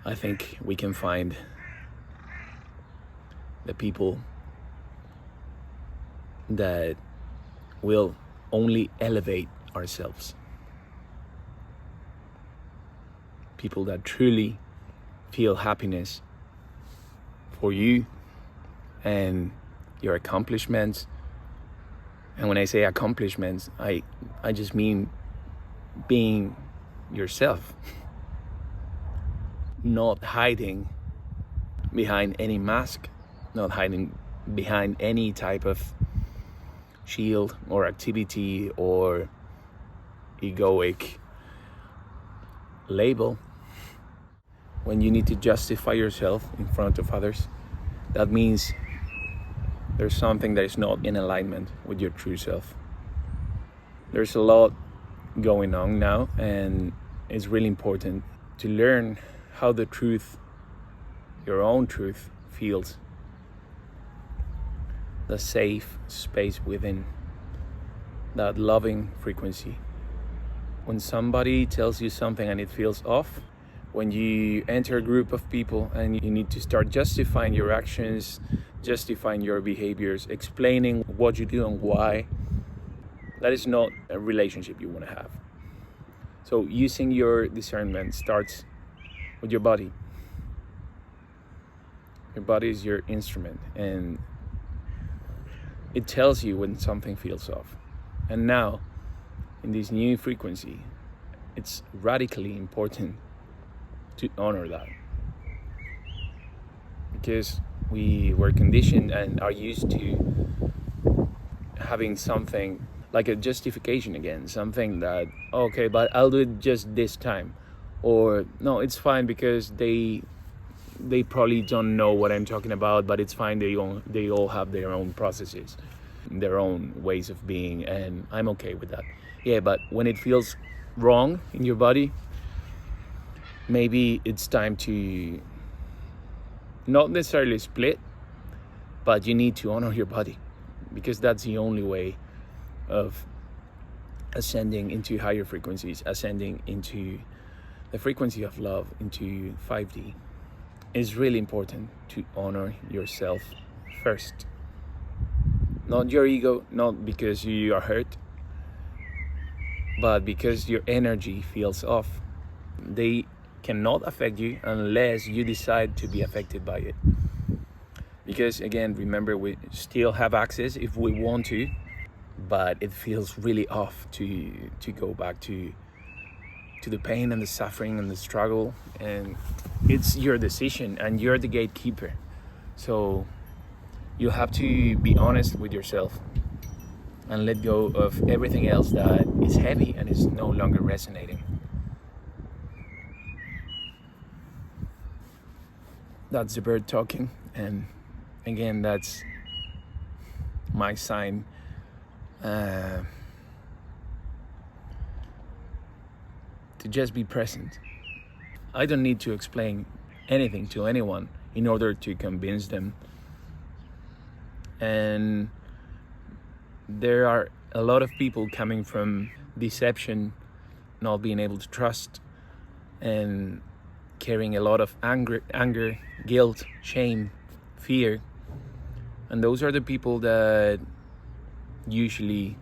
I think we can find the people that will only elevate ourselves. People that truly feel happiness for you and your accomplishments. And when I say accomplishments, I just mean being yourself, not hiding behind any mask, not hiding behind any type of shield or activity or egoic label. When you need to justify yourself in front of others, that means there's something that is not in alignment with your true self. There's a lot going on now, and it's really important to learn how the truth, your own truth, feels. The safe space within, that loving frequency. When somebody tells you something and it feels off, when you enter a group of people and you need to start justifying your actions, justifying your behaviors, explaining what you do and why, that is not a relationship you want to have. So using your discernment starts with your body. Your body is your instrument, and it tells you when something feels off. And now, in this new frequency, it's radically important to honor that, because we were conditioned and are used to having something like a justification again, something that, okay, but I'll do it just this time, or no, it's fine because they probably don't know what I'm talking about, but it's fine, they all have their own processes, their own ways of being, and I'm okay with that. Yeah, but when it feels wrong in your body, maybe it's time to not necessarily split, but you need to honor your body, because that's the only way of ascending into higher frequencies, ascending into the frequency of love, into 5D. It's really important to honor yourself first. Not your ego, not because you are hurt, but because your energy feels off. They cannot affect you unless you decide to be affected by it. Because again, remember, we still have access if we want to, but it feels really off to go back to the pain and the suffering and the struggle, and it's your decision and you're the gatekeeper. So you have to be honest with yourself and let go of everything else that is heavy and is no longer resonating. That's the bird talking, and again, that's my sign to just be present. I don't need to explain anything to anyone in order to convince them. And there are a lot of people coming from deception, not being able to trust, and carrying a lot of anger, guilt, shame, fear. And those are the people that usually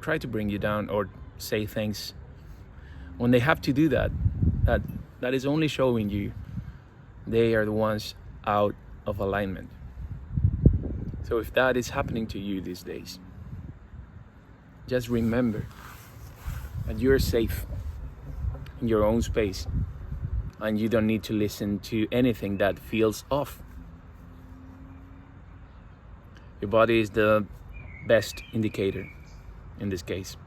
try to bring you down or say things. When they have to do that is only showing you they are the ones out of alignment. So if that is happening to you these days, just remember that you're safe in your own space and you don't need to listen to anything that feels off. Your body is the best indicator in this case.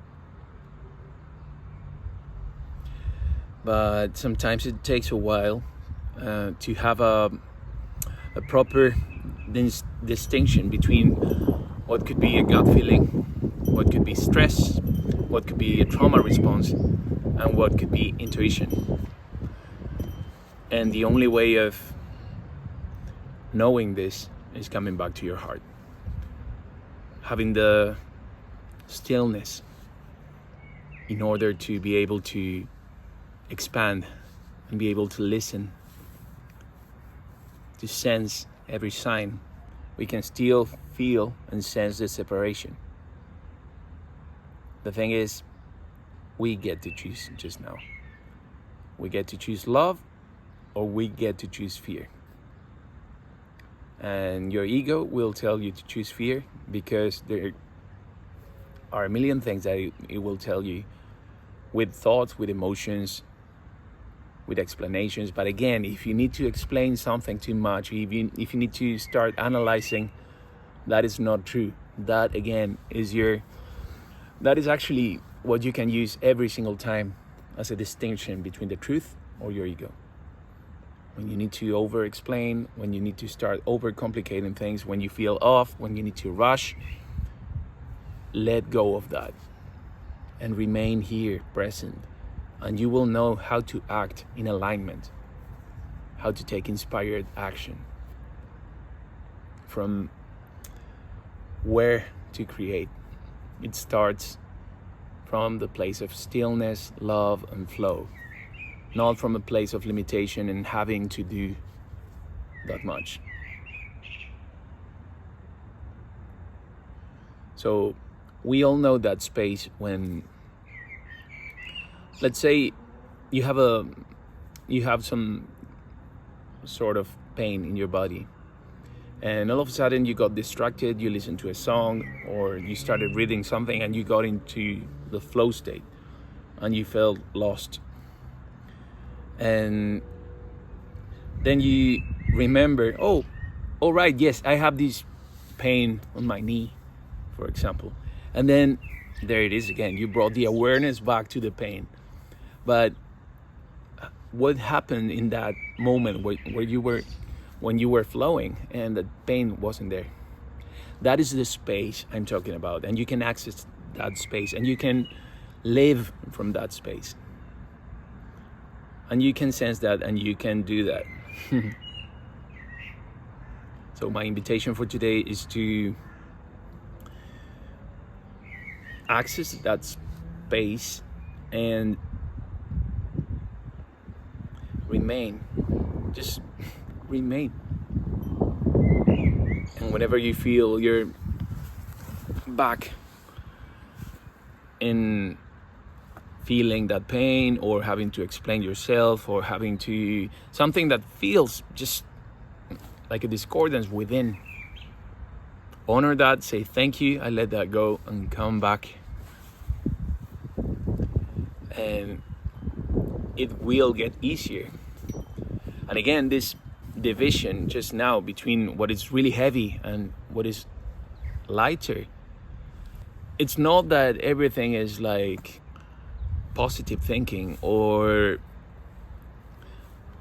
But sometimes it takes a while to have a proper distinction between what could be a gut feeling, what could be stress, what could be a trauma response, and what could be intuition. And the only way of knowing this is coming back to your heart. Having the stillness in order to be able to expand and be able to listen to sense every sign, we can still feel and sense the separation. The thing is, we get to choose just now. We get to choose love, or we get to choose fear. And your ego will tell you to choose fear, because there are a million things that it will tell you, with thoughts, with emotions, with explanations. But again, if you need to explain something too much, if you need to start analyzing, that is not true. That again that is actually what you can use every single time as a distinction between the truth or your ego. When you need to over-explain, when you need to start over-complicating things, when you feel off, when you need to rush, let go of that and remain here, present. And you will know how to act in alignment, how to take inspired action, from where to create. It starts from the place of stillness, love, and flow, not from a place of limitation and having to do that much. So we all know that space when, let's say, you have some sort of pain in your body, and all of a sudden you got distracted, you listened to a song, or you started reading something, and you got into the flow state and you felt lost. And then you remember, oh, all right, yes, I have this pain on my knee, for example. And then there it is again. You brought the awareness back to the pain. But what happened in that moment when you were flowing and the pain wasn't there? That is the space I'm talking about. And you can access that space, and you can live from that space. And you can sense that, and you can do that. So my invitation for today is to access that space and remain. Just remain. And whenever you feel you're back in feeling that pain, or having to explain yourself, or having to something that feels just like a discordance within, honor that, say thank you, I let that go, and come back. And it will get easier. And again, this division just now between what is really heavy and what is lighter, it's not that everything is like positive thinking or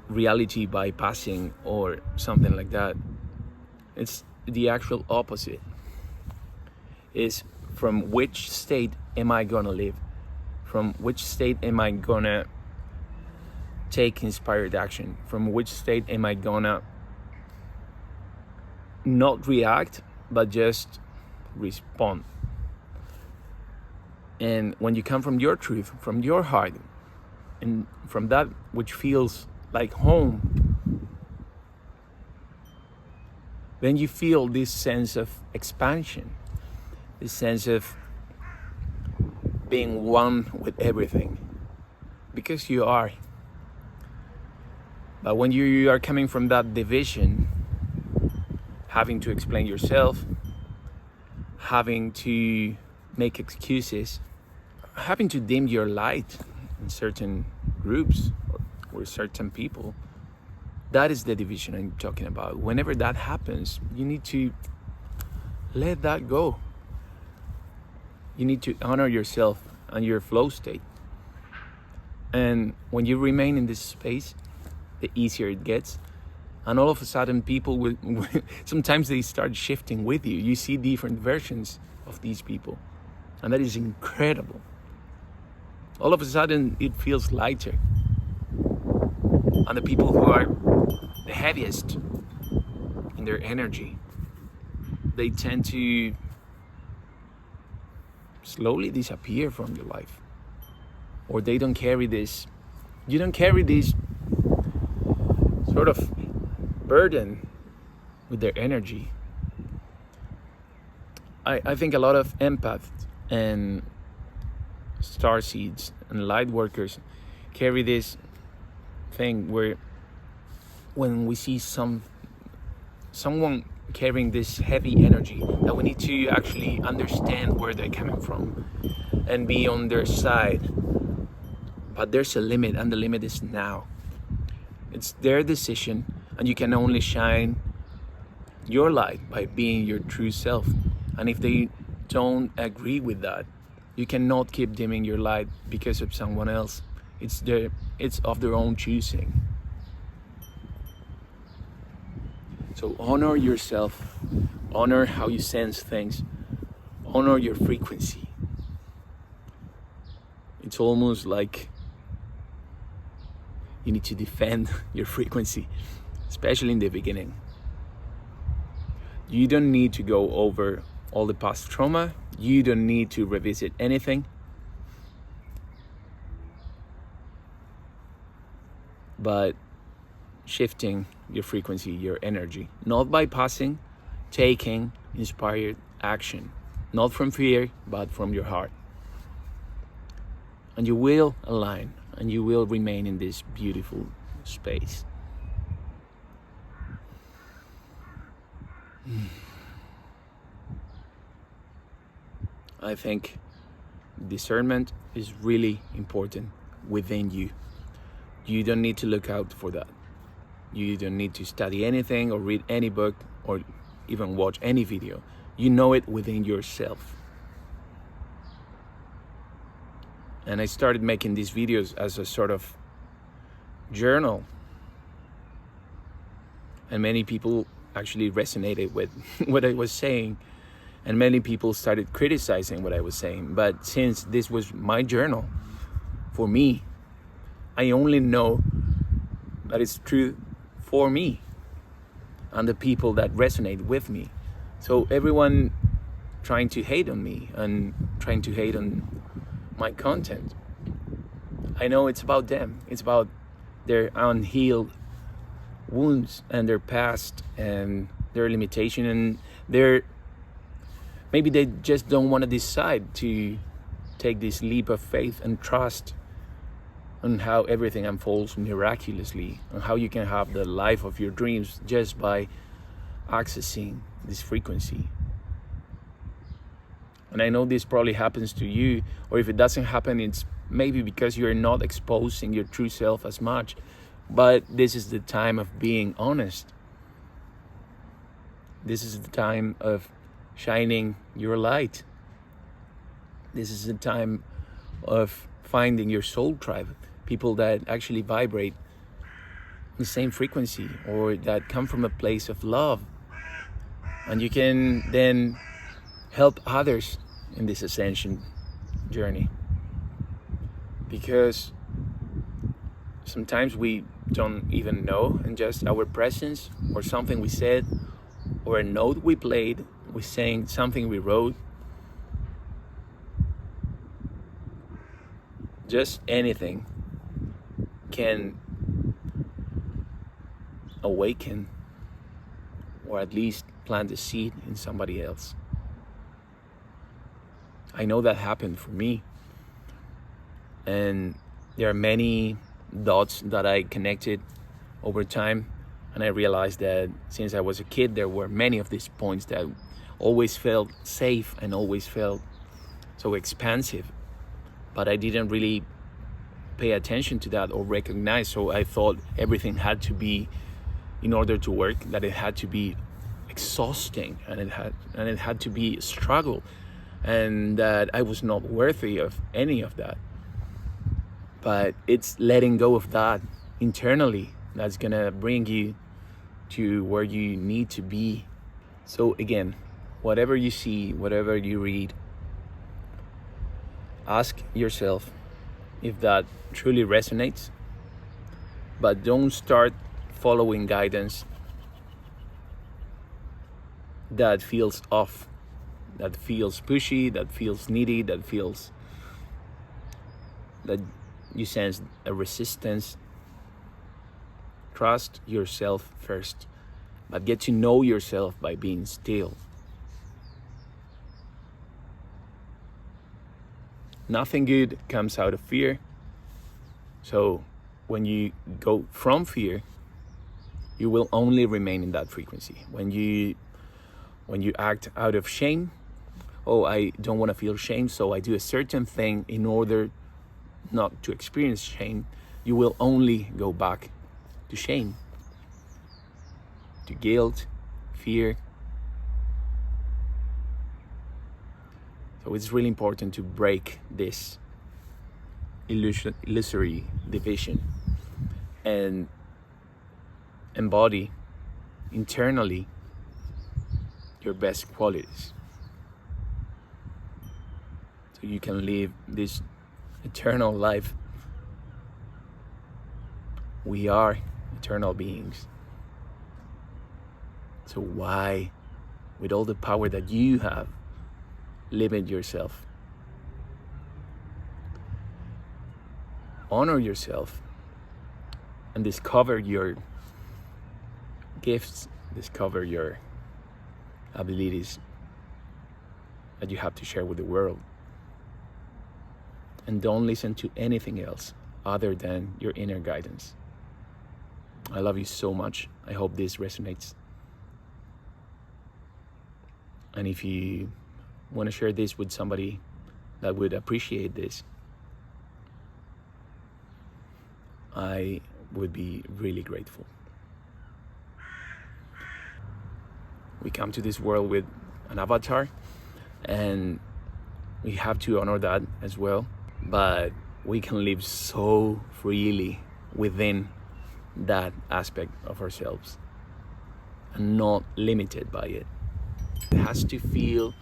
reality bypassing or something like that. It's the actual opposite. Is from which state am I gonna live? From which state am I gonna take inspired action? From which state am I gonna not react, but just respond? And when you come from your truth, from your heart, and from that which feels like home, then you feel this sense of expansion, this sense of being one with everything, because you are. But when you are coming from that division, having to explain yourself, having to make excuses, having to dim your light in certain groups or certain people, that is the division I'm talking about. Whenever that happens, you need to let that go. You need to honor yourself and your flow state. And when you remain in this space, the easier it gets. And all of a sudden, people will sometimes they start shifting with you. You see different versions of these people. And that is incredible. All of a sudden, it feels lighter. And the people who are the heaviest in their energy, they tend to slowly disappear from your life. Or they don't carry this, you don't carry this sort of burden with their energy. I think a lot of empaths and star seeds and light workers carry this thing where when we see someone carrying this heavy energy, that we need to actually understand where they're coming from and be on their side. But there's a limit, and the limit is now. It's their decision, and you can only shine your light by being your true self. And if they don't agree with that, you cannot keep dimming your light because of someone else. It's of their own choosing. So honor yourself, honor how you sense things, honor your frequency. It's almost like you need to defend your frequency, especially in the beginning. You don't need to go over all the past trauma. You don't need to revisit anything. But shifting your frequency, your energy, not bypassing, taking inspired action, not from fear, but from your heart. And you will align, and you will remain in this beautiful space. I think discernment is really important within you. You don't need to look out for that. You don't need to study anything or read any book or even watch any video. You know it within yourself. And I started making these videos as a sort of journal. And many people actually resonated with what I was saying. And many people started criticizing what I was saying. But since this was my journal, for me, I only know that it's true for me and the people that resonate with me. So everyone trying to hate on me and trying to hate on my content, I know it's about them. It's about their unhealed wounds and their past and their limitation, and maybe they just don't want to decide to take this leap of faith and trust on how everything unfolds miraculously, and how you can have the life of your dreams just by accessing this frequency. And I know this probably happens to you, or if it doesn't happen, it's maybe because you're not exposing your true self as much. But this is the time of being honest. This is the time of shining your light. This is the time of finding your soul tribe, people that actually vibrate the same frequency or that come from a place of love. And you can then help others in this ascension journey. Because sometimes we don't even know, and just our presence or something we said or a note we played, we sang something we wrote, just anything can awaken or at least plant a seed in somebody else. I know that happened for me, and there are many dots that I connected over time, and I realized that since I was a kid, there were many of these points that always felt safe and always felt so expansive, but I didn't really pay attention to that or recognize. So I thought everything had to be, in order to work, that it had to be exhausting, and it had to be a struggle, and that I was not worthy of any of that. But it's letting go of that internally that's gonna bring you to where you need to be. So again, whatever you see, whatever you read, ask yourself if that truly resonates, but don't start following guidance that feels off, that feels pushy, that feels needy, that you sense a resistance. Trust yourself first. but get to know yourself by being still. Nothing good comes out of fear. So when you go from fear, you will only remain in that frequency. When you act out of shame, oh, I don't want to feel shame, so I do a certain thing in order not to experience shame, you will only go back to shame, to guilt, fear. So it's really important to break this illusory division and embody internally your best qualities, so you can live this eternal life. We are eternal beings. So why, with all the power that you have, limit yourself? Honor yourself and discover your gifts, discover your abilities that you have to share with the world. And don't listen to anything else other than your inner guidance. I love you so much. I hope this resonates. And if you want to share this with somebody that would appreciate this, I would be really grateful. We come to this world with an avatar, and we have to honor that as well. But we can live so freely within that aspect of ourselves and not limited by it. It has to feel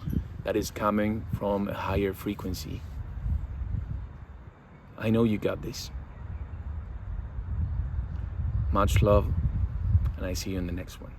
that it's coming from a higher frequency. I know you got this. Much love, and I see you in the next one.